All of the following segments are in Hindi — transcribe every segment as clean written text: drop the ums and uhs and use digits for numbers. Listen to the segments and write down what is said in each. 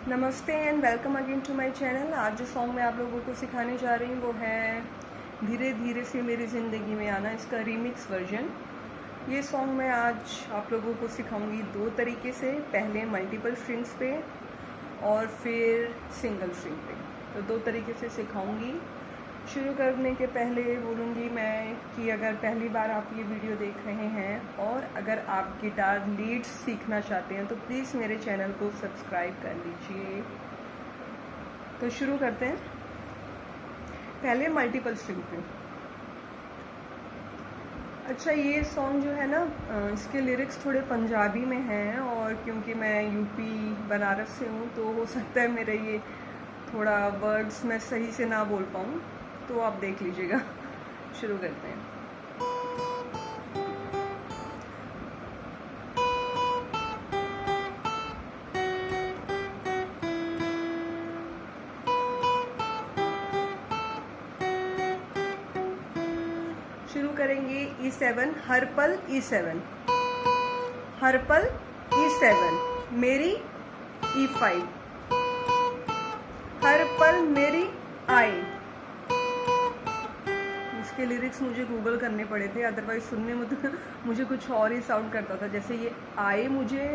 नमस्ते and welcome again to my channel. आज जो सॉन्ग मैं आप लोगों को सिखाने जा रही हूँ वो है धीरे धीरे से मेरी ज़िंदगी में आना, इसका रीमिक्स वर्जन। ये सॉन्ग मैं आज आप लोगों को सिखाऊंगी दो तरीके से, पहले मल्टीपल स्ट्रिंग्स पे और फिर सिंगल स्ट्रिंग पे। तो दो तरीके से सिखाऊंगी। शुरू करने के पहले बोलूँगी मैं कि अगर पहली बार आप ये वीडियो देख रहे हैं और अगर आप गिटार लीड्स सीखना चाहते हैं तो प्लीज़ मेरे चैनल को सब्सक्राइब कर लीजिए। तो शुरू करते हैं। पहले मल्टीपल स्ट्रिंग पे। अच्छा, ये सॉन्ग जो है ना, इसके लिरिक्स थोड़े पंजाबी में हैं और क्योंकि मैं यूपी बनारस से हूँ तो हो सकता है मेरे ये थोड़ा वर्ड्स मैं सही से ना बोल पाऊँ, तो आप देख लीजिएगा। शुरू करते हैं। शुरू करेंगे E7, हर पल E7, हर पल E7, मेरी E5, हर पल मेरी आई। इसके लिरिक्स मुझे गूगल करने पड़े थे, अदरवाइज सुनने में तो मुझे कुछ और ही साउंड करता था। जैसे ये आए मुझे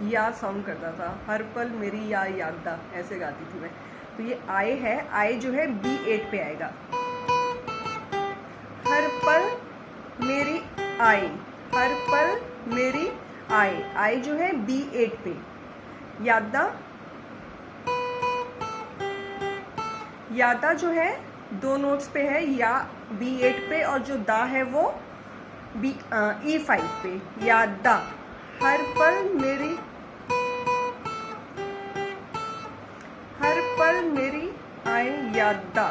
या साउंड करता था, हर पल मेरी या यादा, ऐसे गाती थी मैं। तो ये आए है, आए जो है B8 पे आएगा। हर पल मेरी आई, हर पल मेरी आई, आई जो है B8 पे। यादा, यादा जो है दो नोट्स पे है, या B8 पे, और जो दा है वो E5 पे। यादा, हर पल मेरी, हर पल मेरी आई यादा,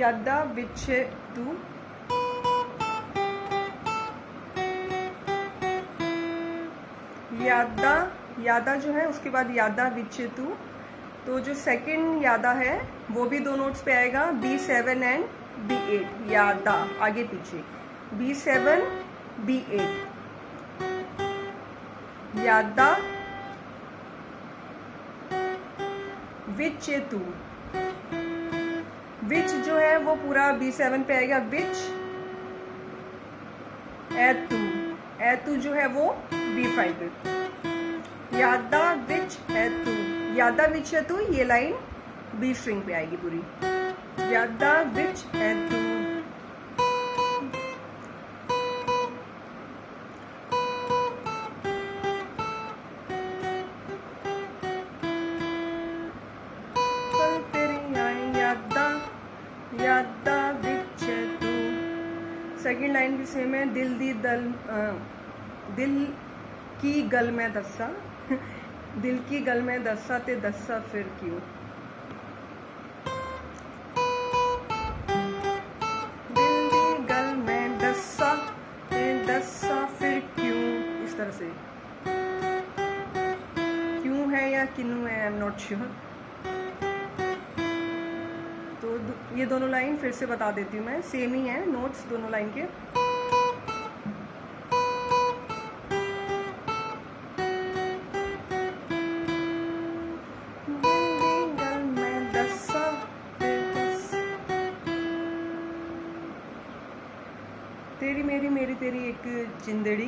यादा विच तू, यादा, यादा जो है उसके बाद यादा विच तू। तो जो सेकंड यादा है वो भी दो नोट्स पे आएगा, B7 एंड B8। यादा आगे पीछे, B7 B8, यादा विच तू। विच जो है वो पूरा B7 पे आएगा, विच एतू, एतू जो है वो B5 पे। यादा विच एतू, यादा विच है तू, ये लाइन B स्ट्रिंग पे आएगी पूरी। यादा विच है तू, पल तेरी आई यादा, यादा विच है तू। सेकंड लाइन भी सेम है, दिल दी दल, दिल की गल में दसा, दिल की गल में दसा ते दसा फिर क्यों। दिल दी गल में दसा ते दसा फिर क्यों, इस तरह से। क्यों है या किन्नू है, आई एम नॉट श्योर। तो ये दोनों लाइन फिर से बता देती हूँ मैं, सेम ही है नोट्स दोनों लाइन के। तेरी मेरी मेरी तेरी एक जिंदड़ी,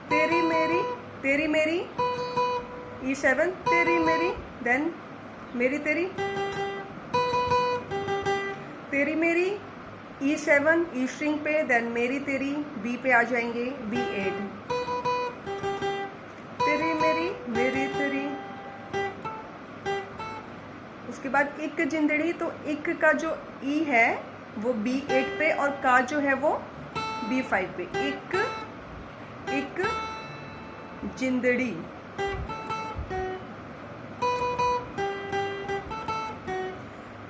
तेरी मेरी E7, तेरी मेरी, देन मेरी तेरी, तेरी मेरी E7 E स्ट्रिंग पे, देन मेरी तेरी B पे आ जाएंगे, B8। तेरी मेरी तेरी, उसके बाद एक जिंदड़ी। तो एक का जो E है वो B8 पे और का जो है वो B5 पे। एक एक जिंदड़ी,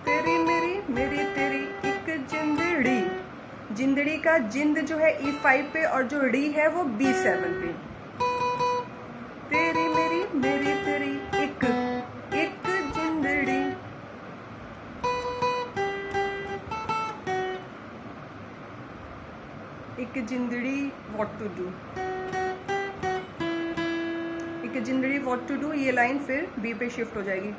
तेरी मेरी तेरी एक जिंदड़ी। जिंदड़ी का जिंद जो है E5 पे और जो डी है वो B7 पे। तेरी मेरी तेरी एक जिंदड़ी। एक जिंदड़ी व्हाट टू डू। एक जिंदड़ी व्हाट टू डू, ये लाइन फिर बी पे शिफ्ट हो जाएगी।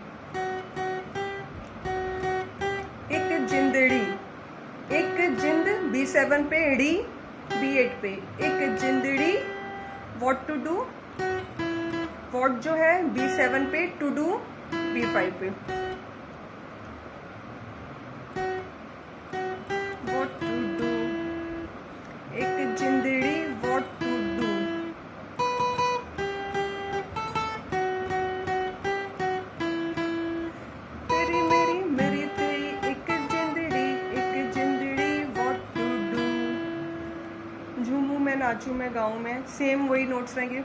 एक जिंदड़ी, एक जिंद B7 पे, डी B8 पे, एक जिंदड़ी व्हाट टू डू, व्हाट जो है B7 पे, टू डू B5 पे, व्हाट टू डू, एक जिंदड़ी व्हाट टू डू, तेरी मेरी मेरी तेरी, एक जिंदड़ी व्हाट टू डू, झूमू मैं नाचू मैं गाऊं मैं, सेम वही नोट्स रहेंगे।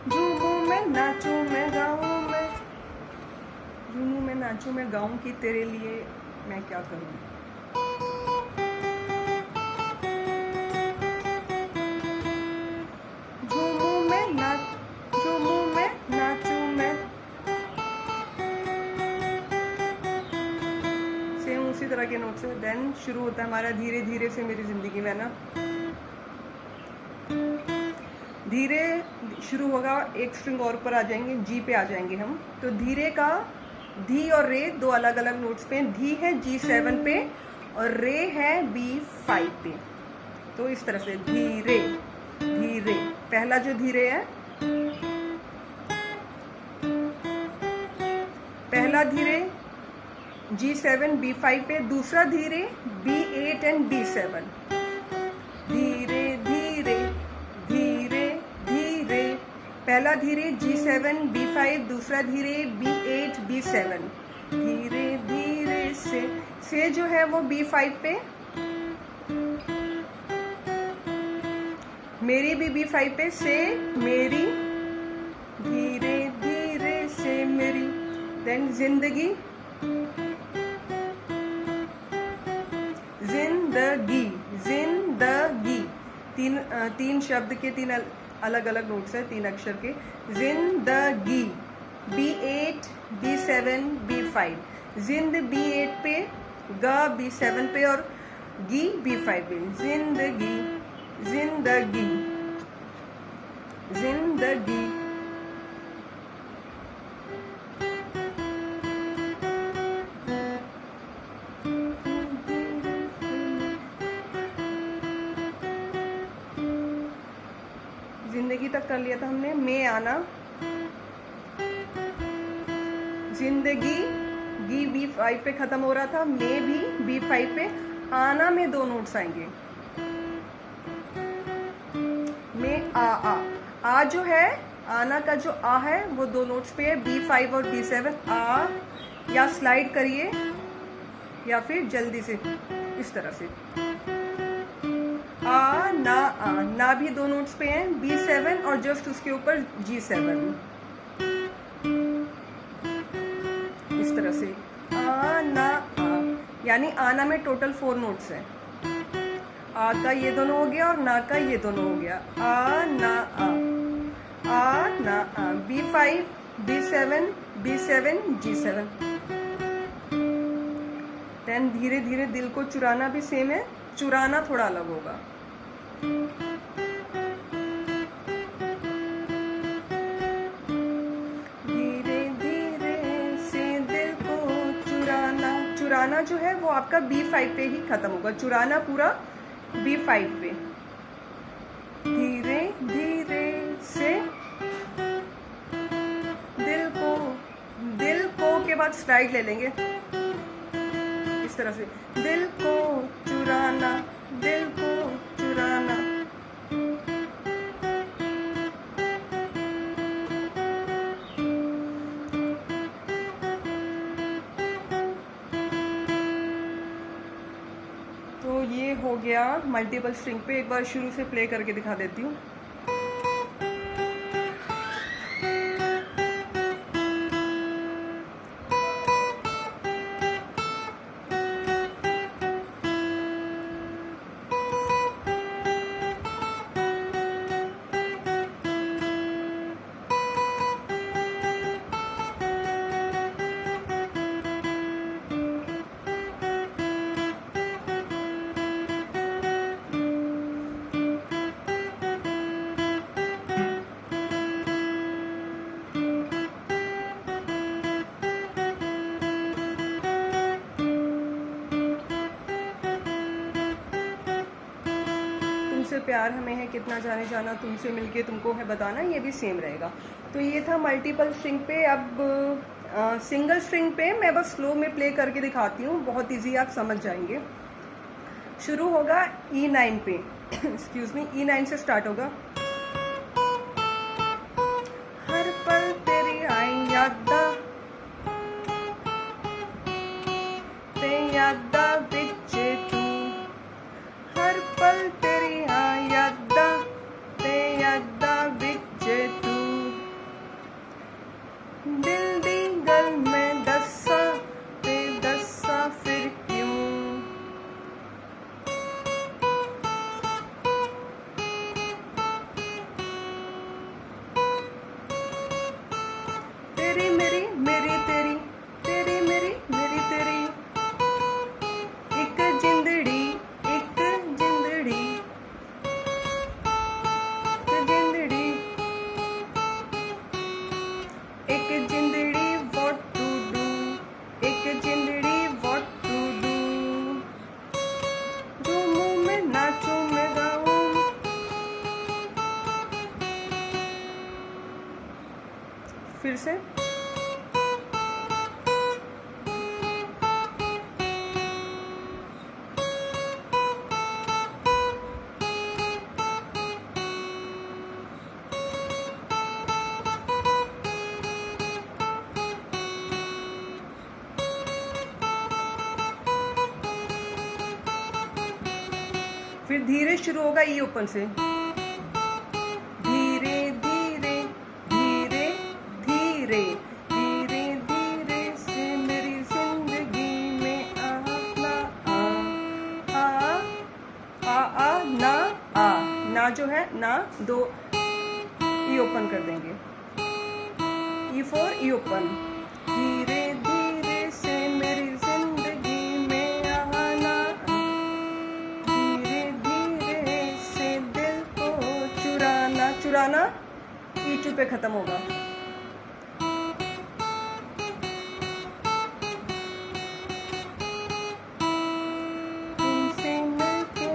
झूमू मैं नाचू मैं गाऊं मैं, झूमू मैं नाचू मैं गाऊं कि तेरे लिए मैं क्या करूं। झूमू मैं नाचू मैं, सेम उसी तरह के नोट से। देन शुरू होता है हमारा धीरे धीरे से मेरी जिंदगी में ना, धीरे शुरू होगा, एक स्ट्रिंग और ऊपर आ जाएंगे, जी पे आ जाएंगे हम। तो धीरे का धी और रे दो अलग अलग नोट्स पे, धी है G7 पे और रे है B5 पे। तो इस तरह से धीरे धीरे, पहला जो धीरे है, पहला धीरे G7 B5 पे, दूसरा धीरे B8 एंड B7, धीरे धीरे धीरे धीरे, पहला धीरे G7 B5, दूसरा धीरे B8 B7, धीरे धीरे से जो है वो B5 पे, मेरी भी B5 पे, से मेरी, धीरे धीरे से मेरी। देन जिंदगी, जिंदगी जिंदगी, तीन शब्द के तीन अलग अलग नोट्स है, तीन अक्षर के। जिंदगी B8 B7 B5, जिंद B8 पे, ग B7 पे और गी B5 पे। जिंदगी जिंदगी जिंदगी, जिंदगी तक कर लिया था हमने। में आना, जिंदगी गी B5 पे खत्म हो रहा था, में भी B5 पे, आना में दो नोट्स आएंगे, में आ जो है, आना का जो आ है वो दो नोट्स पे है, B5 और B7। आ, या स्लाइड करिए या फिर जल्दी से इस तरह से, आ ना भी दो नोट्स पे हैं, B7 और जस्ट उसके ऊपर G7, इस तरह से आ, यानी आना में टोटल 4 नोट्स हैं। आ का ये दोनों हो गया और ना का ये दोनों हो गया, आ ना B5 B7 B7 G7। Then धीरे धीरे दिल को चुराना भी सेम है, चुराना थोड़ा अलग होगा। धीरे धीरे से दिल को चुराना, चुराना जो है वो आपका B5 पे ही खत्म होगा, चुराना पूरा B5 पे। धीरे धीरे से दिल को के बाद स्लाइड ले लेंगे इस तरह से, दिल को चुराना, दिल को चुराना। तो ये हो गया मल्टीपल स्ट्रिंग पे। एक बार शुरू से प्ले करके दिखा देती हूँ। तुमसे प्यार हमें है कितना जाने जाना, तुमसे मिलके तुमको है बताना, ये भी सेम रहेगा। तो ये था मल्टीपल स्ट्रिंग पे। अब सिंगल स्ट्रिंग पे मैं बस स्लो में प्ले करके दिखाती हूँ, बहुत इजी, आप समझ जाएंगे। शुरू होगा E9 पे एक्सक्यूज मी, E9 से स्टार्ट होगा। हर पल तेरी आई यादा ते यादा विच तू, हर पल तेरी आई यादा ते यादा विच तू, दिल दी गल में दसा ते दसा फिर क्यों, तेरी मेरी मेरी तेरी, तेरी मेरी मेरी तेरी, एक जिंदड़ी एक जिंदड़ी, एक जिंदड़ी एक जिंदड़ी व्हाट टू डू, एक जिंदड़ी व्हाट टू डू, झूमूं मैं नाचूं मैं गाऊं, फिर से फिर धीरे शुरू होगा ई ओपन से, धीरे धीरे धीरे धीरे धीरे धीरे से मेरी जिंदगी में आना आ ना आ, ना जो है ना, दो ई ओपन कर देंगे, E4 ई ओपन, धीरे धीरे से मेरी जिंदगी में आना, धीरे धीरे से दिल को चुराना, चुराना E2 पे खत्म होगा। तुमसे मिलके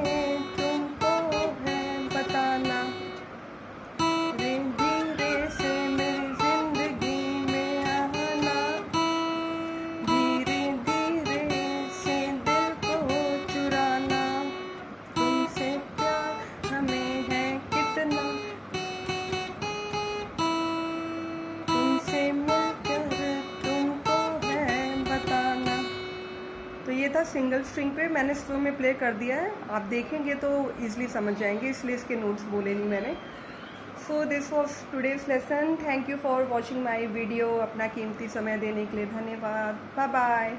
तुमको है बताना, धीरे धीरे से मेरी जिंदगी में आना, धीरे धीरे से दिल को चुराना, तुमसे प्यार हमें है कितना, तुमसे मिलकर तुमको है बताना। तो ये था सिंगल स्ट्रिंग पे, मैंने स्लो में प्ले कर दिया है, आप देखेंगे तो इजीली समझ जाएंगे, इसलिए इसके नोट्स बोले नहीं मैंने। So this was today's lesson. Thank you for watching my video. अपना कीमती समय देने के लिए धन्यवाद। Bye bye.